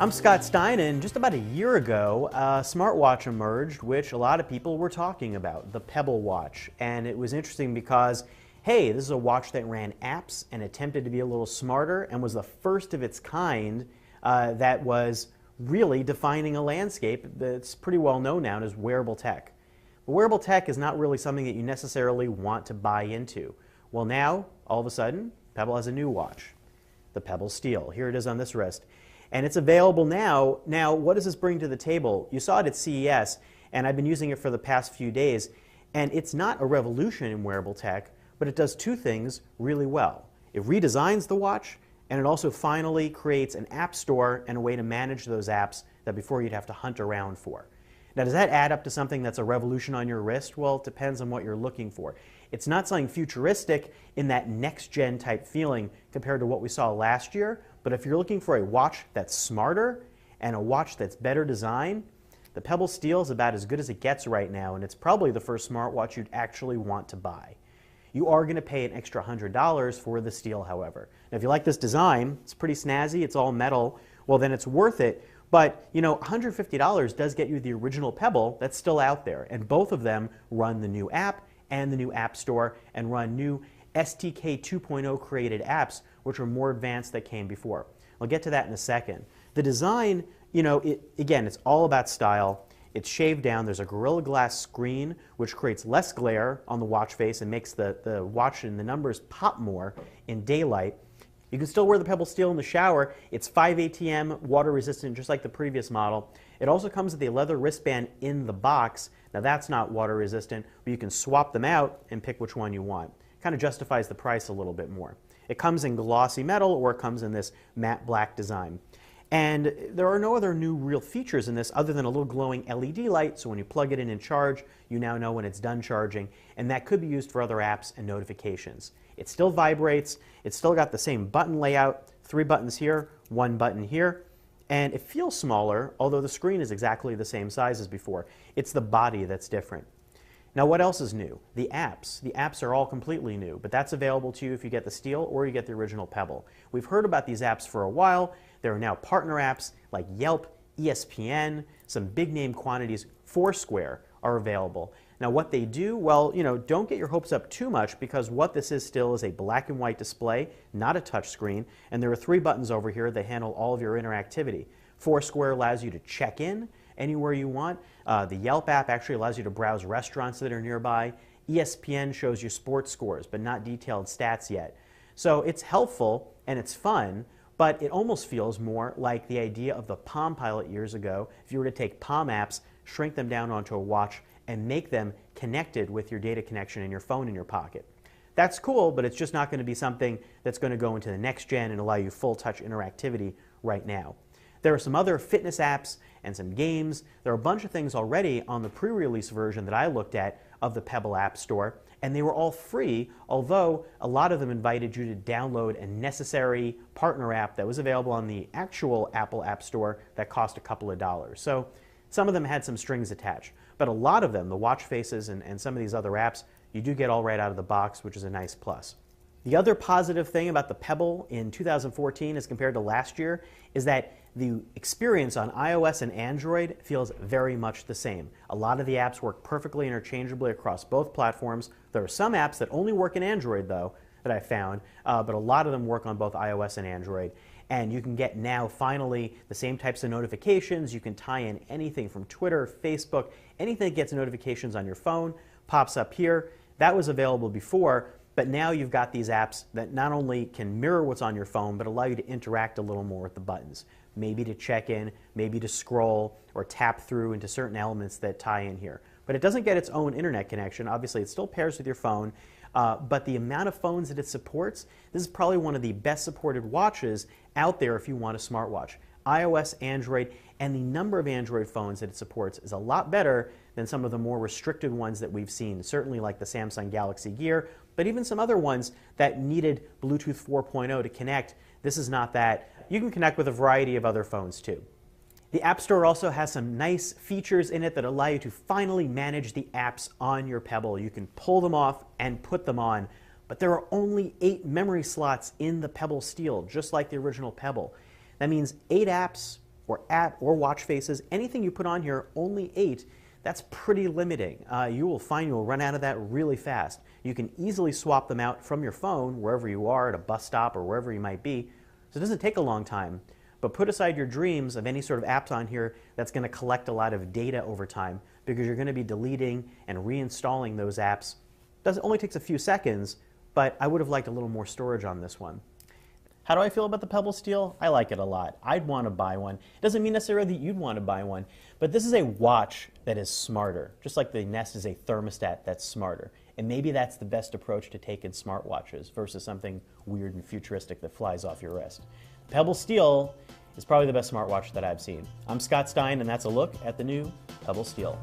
I'm Scott Stein, and just about a year ago, a smartwatch emerged, which a lot of people were talking about, the Pebble watch. And it was interesting because, hey, this is a watch that ran apps and attempted to be a little smarter and was the first of its kind that was really defining a landscape that's pretty well known now as wearable tech. But wearable tech is not really something that you necessarily want to buy into. Well, now, all of a sudden, Pebble has a new watch, the Pebble Steel. Here it is on this wrist. And it's available now. Now, what does this bring to the table? You saw it at CES, and I've been using it for the past few days. And it's not a revolution in wearable tech, but it does two things really well. It redesigns the watch, and it also finally creates an app store and a way to manage those apps that before you'd have to hunt around for. Now, does that add up to something that's a revolution on your wrist? Well, it depends on what you're looking for. It's not something futuristic in that next-gen type feeling compared to what we saw last year, but if you're looking for a watch that's smarter and a watch that's better designed, the Pebble Steel is about as good as it gets right now, and it's probably the first smartwatch you'd actually want to buy. You are going to pay an extra $100 for the Steel, however. Now, if you like this design, it's pretty snazzy, it's all metal, well, then it's worth it. But, you know, $150 does get you the original Pebble that's still out there, and both of them run the new app and the new App Store and run new SDK 2.0 created apps, which are more advanced than came before. I'll get to that in a second. The design, you know, again, it's all about style. It's shaved down. There's a Gorilla Glass screen, which creates less glare on the watch face and makes the watch and the numbers pop more in daylight. You can still wear the Pebble Steel in the shower. It's 5 ATM, water resistant, just like the previous model. It also comes with a leather wristband in the box. Now that's not water resistant, but you can swap them out and pick which one you want. Kind of justifies the price a little bit more. It comes in glossy metal or it comes in this matte black design. And there are no other new real features in this other than a little glowing LED light, so when you plug it in and charge, you now know when it's done charging, and that could be used for other apps and notifications. It still vibrates, it's still got the same button layout, 3 buttons here, 1 button here, and it feels smaller, although the screen is exactly the same size as before. It's the body that's different. Now, what else is new? The apps. The apps are all completely new, but that's available to you if you get the Steel or you get the original Pebble. We've heard about these apps for a while. There are now partner apps like Yelp, ESPN, some big name quantities, Foursquare are available. Now, what they do, well, you know, don't get your hopes up too much because what this is still is a black and white display, not a touch screen, and there are 3 buttons over here that handle all of your interactivity. Foursquare allows you to check in anywhere you want. The Yelp app actually allows you to browse restaurants that are nearby. ESPN shows you sports scores, but not detailed stats yet. So it's helpful and it's fun, but it almost feels more like the idea of the Palm Pilot years ago. If you were to take Palm apps, shrink them down onto a watch, and make them connected with your data connection in your phone in your pocket. That's cool, but it's just not going to be something that's going to go into the next gen and allow you full touch interactivity right now. There are some other fitness apps and some games. There are a bunch of things already on the pre-release version that I looked at of the Pebble App Store, and they were all free, although a lot of them invited you to download a necessary partner app that was available on the actual Apple App Store that cost a couple of dollars. So some of them had some strings attached, but a lot of them, the watch faces and some of these other apps, you do get all right out of the box, which is a nice plus. The other positive thing about the Pebble in 2014 as compared to last year is that the experience on iOS and Android feels very much the same. A lot of the apps work perfectly interchangeably across both platforms. There are some apps that only work in Android, though, that I found, but a lot of them work on both iOS and Android. And you can get now, finally, the same types of notifications. You can tie in anything from Twitter, Facebook, anything that gets notifications on your phone pops up here. That was available before, but now you've got these apps that not only can mirror what's on your phone, but allow you to interact a little more with the buttons. Maybe to check in, maybe to scroll or tap through into certain elements that tie in here. But it doesn't get its own internet connection. Obviously, it still pairs with your phone, but the amount of phones that it supports, this is probably one of the best supported watches out there if you want a smartwatch. iOS, Android, and the number of Android phones that it supports is a lot better than some of the more restricted ones that we've seen, certainly like the Samsung Galaxy Gear, but even some other ones that needed Bluetooth 4.0 to connect. This is not that. You can connect with a variety of other phones too. The App Store also has some nice features in it that allow you to finally manage the apps on your Pebble. You can pull them off and put them on, but there are only 8 memory slots in the Pebble Steel, just like the original Pebble. That means 8 apps or app or watch faces, anything you put on here, only 8, that's pretty limiting. You will find you'll run out of that really fast. You can easily swap them out from your phone wherever you are, at a bus stop or wherever you might be. So it doesn't take a long time. But put aside your dreams of any sort of apps on here that's going to collect a lot of data over time, because you're going to be deleting and reinstalling those apps. It only takes a few seconds, but I would have liked a little more storage on this one. How do I feel about the Pebble Steel? I like it a lot. I'd want to buy one. It doesn't mean necessarily that you'd want to buy one, but this is a watch that is smarter, just like the Nest is a thermostat that's smarter. And maybe that's the best approach to take in smartwatches versus something weird and futuristic that flies off your wrist. Pebble Steel is probably the best smartwatch that I've seen. I'm Scott Stein, and that's a look at the new Pebble Steel.